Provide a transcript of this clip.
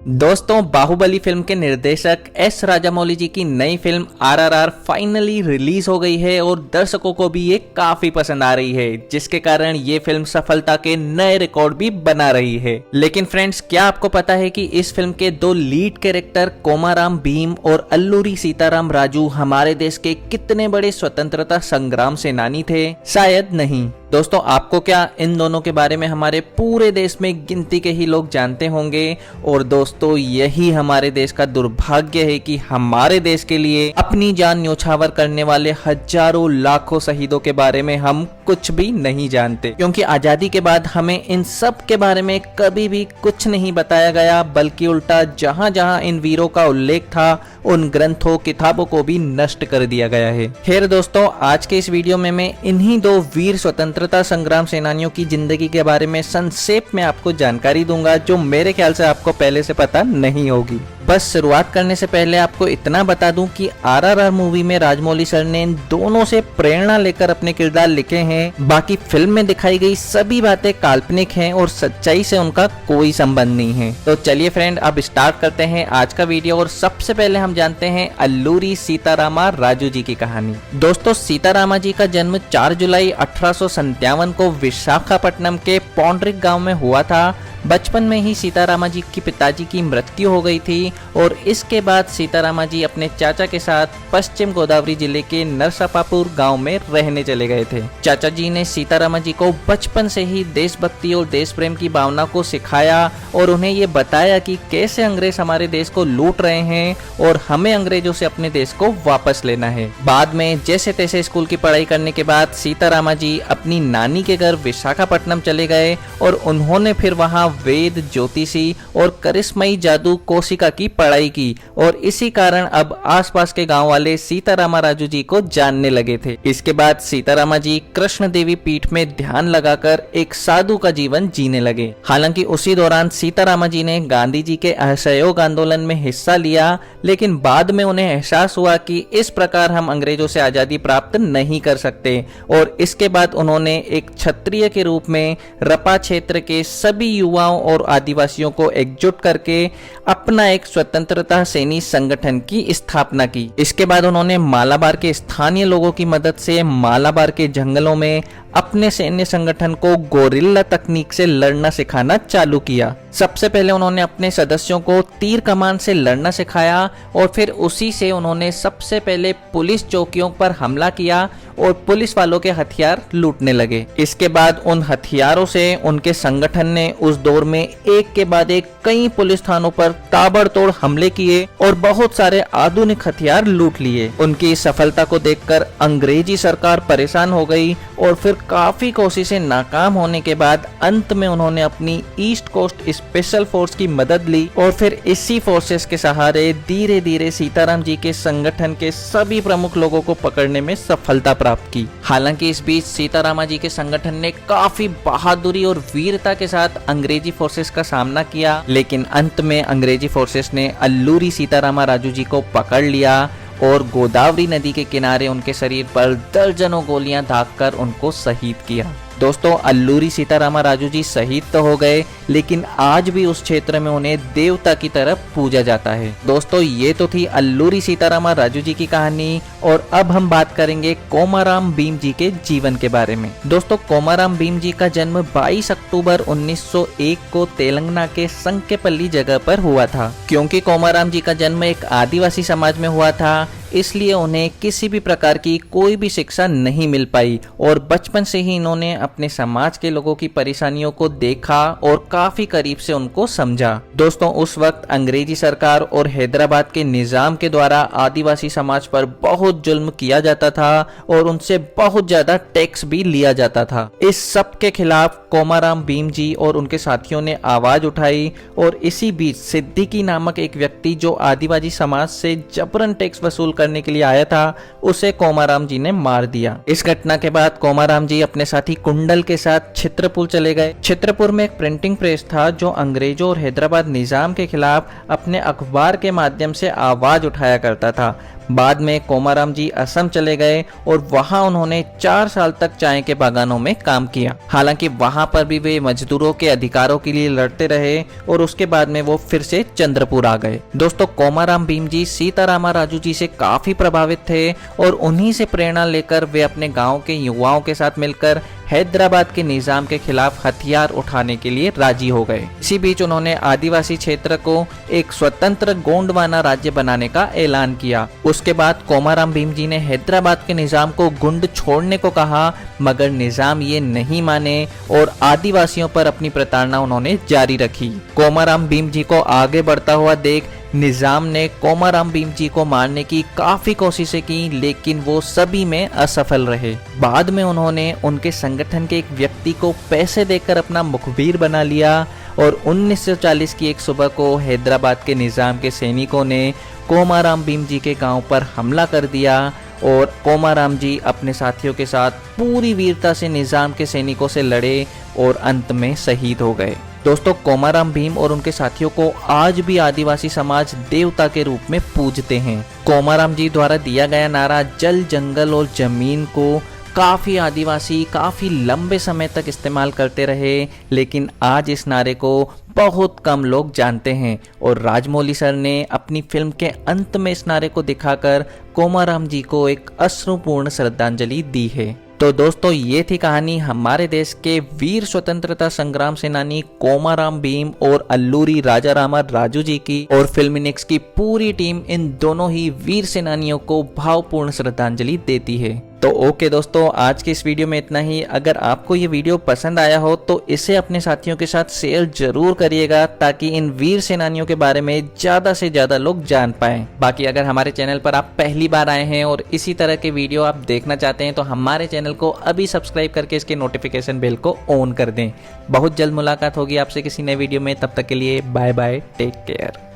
दोस्तों, बाहुबली फिल्म के निर्देशक एस राजामौली जी की नई फिल्म आरआरआर फाइनली रिलीज हो गई है और दर्शकों को भी ये काफी पसंद आ रही है, जिसके कारण ये फिल्म सफलता के नए रिकॉर्ड भी बना रही है। लेकिन फ्रेंड्स, क्या आपको पता है कि इस फिल्म के दो लीड कैरेक्टर कोमाराम भीम और अल्लूरी सीताराम राजू हमारे देश के कितने बड़े स्वतंत्रता संग्राम सेनानी थे? शायद नहीं। दोस्तों, आपको क्या इन दोनों के बारे में हमारे पूरे देश में गिनती के ही लोग जानते होंगे। और दोस्तों, यही हमारे देश का दुर्भाग्य है कि हमारे देश के लिए अपनी जान न्योछावर करने वाले हजारों लाखों शहीदों के बारे में हम कुछ भी नहीं जानते, क्योंकि आजादी के बाद हमें इन सब के बारे में कभी भी कुछ नहीं बताया गया, बल्कि उल्टा जहां जहां इन वीरों का उल्लेख था उन ग्रंथों किताबों को भी नष्ट कर दिया गया है। खैर दोस्तों, आज के इस वीडियो में मैं इन्हीं दो वीर स्वतंत्रता संग्राम सेनानियों की जिंदगी के बारे में संक्षेप में आपको जानकारी दूंगा, जो मेरे ख्याल से आपको पहले से पता नहीं होगी। बस शुरुआत करने से पहले आपको इतना बता दूं कि आरआरआर मूवी में राजमौली सर ने इन दोनों से प्रेरणा लेकर अपने किरदार लिखे हैं। बाकी फिल्म में दिखाई गई सभी बातें काल्पनिक हैं और सच्चाई से उनका कोई संबंध नहीं है। तो चलिए फ्रेंड, अब स्टार्ट करते हैं आज का वीडियो। और सबसे पहले हम जानते हैं अल्लूरी सीतारामा राजू जी की कहानी। दोस्तों, सीतारामा जी का जन्म 4 जुलाई 1857 को विशाखापट्टनम के पौंड्रिक गांव में हुआ था। बचपन में ही सीतारामा जी की पिताजी की मृत्यु हो गई थी और इसके बाद सीतारामा जी अपने चाचा के साथ पश्चिम गोदावरी जिले के नरसापापुर गांव में रहने चले गए थे। चाचा जी ने सीतारामा जी को बचपन से ही देशभक्ति और देश प्रेम की भावना को सिखाया और उन्हें ये बताया कि कैसे अंग्रेज हमारे देश को लूट रहे हैं और हमें अंग्रेजों से अपने देश को वापस लेना है। बाद में जैसे तैसे स्कूल की पढ़ाई करने के बाद सीतारामा जी अपनी नानी के घर विशाखापट्टनम चले गए और उन्होंने फिर वहां वेद, ज्योतिषी और करिश्मई जादू कोशिका की पढ़ाई की और इसी कारण अब आसपास के गांव वाले सीतारामा राजू जी को जानने लगे थे। इसके बाद सीतारामा जी कृष्ण देवी पीठ में ध्यान लगाकर एक साधु का जीवन जीने लगे। हालांकि उसी दौरान सीतारामा जी ने गांधी जी के असहयोग आंदोलन में हिस्सा लिया, लेकिन बाद में उन्हें एहसास हुआ कि इस प्रकार हम अंग्रेजों से आजादी प्राप्त नहीं कर सकते और इसके बाद उन्होंने एक क्षत्रिय के रूप में रपा क्षेत्र के सभी युवाओं और आदिवासियों को एकजुट करके अपना एक स्वतंत्रता सैनी संगठन की स्थापना की। इसके बाद उन्होंने मालाबार के स्थानीय लोगों की मदद से मालाबार के जंगलों में अपने सैन्य संगठन को गोरिल्ला तकनीक से लड़ना सिखाना चालू किया। सबसे पहले उन्होंने अपने सदस्यों को तीर कमान से लड़ना सिखाया और फिर उसी से उन्होंने सबसे पहले पुलिस चौकियों पर हमला किया और पुलिस वालों के हथियार लूटने लगे। इसके बाद उन हथियारों से उनके संगठन ने उस दौर में एक के बाद एक कई पुलिस थानों पर ताबड़तोड़ हमले किए और बहुत सारे आधुनिक हथियार लूट लिए। उनकी इस सफलता को देखकर अंग्रेजी सरकार परेशान हो गई और फिर काफी कोशिशें नाकाम होने के बाद अंत में उन्होंने अपनी ईस्ट कोस्ट स्पेशल फोर्स की मदद ली और फिर इसी फोर्सेस के सहारे धीरे धीरे सीताराम जी के संगठन के सभी प्रमुख लोगों को पकड़ने में सफलता प्राप्त की। हालांकि इस बीच सीतारामा जी के संगठन ने काफी बहादुरी और वीरता के साथ अंग्रेजी फोर्सेस का सामना किया, लेकिन अंत में अंग्रेजी फोर्सेस ने अल्लूरी सीतारामा राजू जी को पकड़ लिया और गोदावरी नदी के किनारे उनके शरीर पर दर्जनों गोलियां दागकर उनको शहीद किया। दोस्तों, अल्लूरी सीतारामा राजू जी शहीद तो हो गए, लेकिन आज भी उस क्षेत्र में उन्हें देवता की तरह पूजा जाता है। दोस्तों, ये तो थी अल्लूरी सीतारामा राजू जी की कहानी और अब हम बात करेंगे कोमाराम भीम जी के जीवन के बारे में। दोस्तों, कोमाराम भीम जी का जन्म 22 अक्टूबर 1901 को तेलंगाना के संकेपल्ली जगह पर हुआ था। क्योंकि कोमाराम जी का जन्म एक आदिवासी समाज में हुआ था, इसलिए उन्हें किसी भी प्रकार की कोई भी शिक्षा नहीं मिल पाई और बचपन से ही इन्होंने अपने समाज के लोगों की परेशानियों को देखा और काफी करीब से उनको समझा। दोस्तों, उस वक्त अंग्रेजी सरकार और हैदराबाद के निजाम के द्वारा आदिवासी समाज पर बहुत जुल्म किया जाता था और उनसे बहुत ज्यादा टैक्स भी लिया जाता था। इस सब के खिलाफ कोमाराम भीम जी और उनके साथियों ने आवाज उठाई और इसी बीच सिद्दीकी नामक एक व्यक्ति जो आदिवासी समाज से जबरन टैक्स वसूल करने के लिए आया था, उसे कोमाराम जी ने मार दिया। इस घटना के बाद कोमाराम जी अपने साथी कुंडल के साथ छित्रपुर चले गए। छित्रपुर में एक प्रिंटिंग प्रेस था जो अंग्रेजों और हैदराबाद निजाम के खिलाफ अपने अखबार के माध्यम से आवाज उठाया करता था। बाद में कोमाराम जी असम चले गए और वहां उन्होंने 4 साल तक चाय के बागानों में काम किया। हालांकि वहां पर भी वे मजदूरों के अधिकारों के लिए लड़ते रहे और उसके बाद में वो फिर से चंद्रपुर आ गए। दोस्तों, कोमाराम भीम जी सीतारामा राजू जी से काफी प्रभावित थे और उन्हीं से प्रेरणा लेकर वे अपने गांव के युवाओं के साथ मिलकर हैदराबाद के निजाम के खिलाफ हथियार उठाने के लिए राजी हो गए। इसी बीच उन्होंने आदिवासी क्षेत्र को एक स्वतंत्र गोंडवाना राज्य बनाने का ऐलान किया। उसके बाद कोमाराम भीम जी ने हैदराबाद के निजाम को गुंड छोड़ने को कहा, मगर निजाम ये नहीं माने और आदिवासियों पर अपनी प्रताड़ना उन्होंने जारी रखी। कोमाराम भीम जी को आगे बढ़ता हुआ देख निजाम ने कोमाराम भीम जी को मारने की काफी कोशिशें की, लेकिन वो सभी में असफल रहे। बाद में उन्होंने उनके संगठन के एक व्यक्ति को पैसे देकर अपना मुखबिर बना लिया और 1940 की एक सुबह को हैदराबाद के निजाम के सैनिकों ने कोमाराम भीम जी के गांव पर हमला कर दिया और कोमाराम जी अपने साथियों के साथ पूरी वीरता से निजाम के सैनिकों से लड़े और अंत में शहीद हो गए। दोस्तों, कोमाराम भीम और उनके साथियों को आज भी आदिवासी समाज देवता के रूप में पूजते हैं। कोमाराम जी द्वारा दिया गया नारा जल, जंगल और जमीन को काफी आदिवासी काफी लंबे समय तक इस्तेमाल करते रहे, लेकिन आज इस नारे को बहुत कम लोग जानते हैं और राजमौली सर ने अपनी फिल्म के अंत में इस नारे को दिखाकर कोमाराम जी को एक अश्रुपूर्ण श्रद्धांजलि दी है। तो दोस्तों, ये थी कहानी हमारे देश के वीर स्वतंत्रता संग्राम सेनानी कोमाराम भीम और अल्लूरी राजारामा राजू जी की, और फिल्मिनिक्स की पूरी टीम इन दोनों ही वीर सेनानियों को भावपूर्ण श्रद्धांजलि देती है। तो ओके दोस्तों, आज के इस वीडियो में इतना ही। अगर आपको ये वीडियो पसंद आया हो तो इसे अपने साथियों के साथ शेयर जरूर करिएगा, ताकि इन वीर सेनानियों के बारे में ज्यादा से ज्यादा लोग जान पाएं। बाकी अगर हमारे चैनल पर आप पहली बार आए हैं और इसी तरह के वीडियो आप देखना चाहते हैं तो हमारे चैनल को अभी सब्सक्राइब करके इसके नोटिफिकेशन बेल को ऑन कर दें। बहुत जल्द मुलाकात होगी आपसे किसी नए वीडियो में, तब तक के लिए बाय बाय, टेक केयर।